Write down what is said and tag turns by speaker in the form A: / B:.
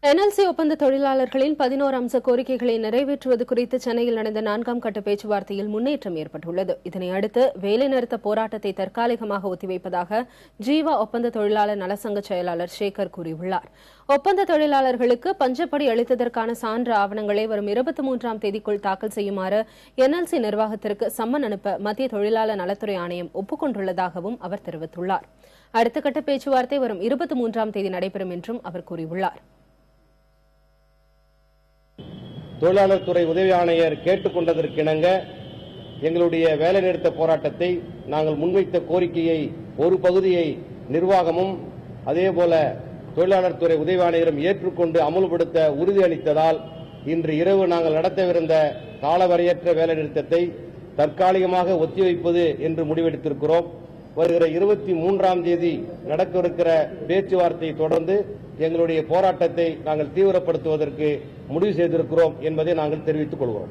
A: NLC ஒப்பந்த தொழிலாளர்களின் 11 அம்ச கோரிக்கைகளை நிறைவேற்றுவது குறித்து சென்னையில் நடந்த 4ஆம் கட்ட பேச்சுவார்த்தையில் முன்னேற்றம் ஏற்பட்டுள்ளது. இதனையடுத்து வேலைநிறுத்த போராட்டத்தை தற்காலிகமாக ஒத்திவைப்பதாக ஜீவா ஒப்பந்த தொழிலாளர் நலசங்க செயலாளர் சேகர் கூறியுள்ளார். ஒப்பந்த தொழிலாளர்களுக்கு பஞ்சப்படி அளித்ததற்கான சான்று ஆவணங்களை வரும் 23ஆம் தேதிக்குள் தாக்கல் செய்யுமாறு என்எல்சி நிர்வாகத்திற்கு சம்மன் அனுப்ப மத்திய தொழிலாளர் நலத்துறை ஆணையம் ஒப்புக் அவர் தெரிவித்துள்ளார். அடுத்த கட்ட பேச்சுவார்த்தை வரும் 23ஆம் தேதி நடைபெறும் என்றும் அவர் கூறியுள்ளார்.
B: தொழிலாளர் துறை உதவி ஆணையர் கேட்டுக் கொண்டதற்கிணங்க எங்களுடைய வேலைநிறுத்த போராட்டத்தை நாங்கள் முன்வைத்த கோரிக்கையை ஒரு பகுதியை நிர்வாகமும் அதேபோல தொழிலாளர் துறை உதவி ஆணையரும் ஏற்றுக்கொண்டு அமல்படுத்த உறுதியளித்ததால் இன்று இரவு நாங்கள் நடத்தவிருந்த காலவரையற்ற வேலைநிறுத்தத்தை தற்காலிகமாக ஒத்திவைப்பது என்று முடிவெடுத்திருக்கிறோம். வருகிற 23ஆம் தேதி நடக்கவிருக்கிற பேச்சுவார்த்தையை தொடர்ந்து எங்களுடைய போராட்டத்தை நாங்கள் தீவிரப்படுத்துவதற்கு முடிவு செய்திருக்கிறோம் என்பதை நாங்கள் தெரிவித்துக் கொள்கிறோம்.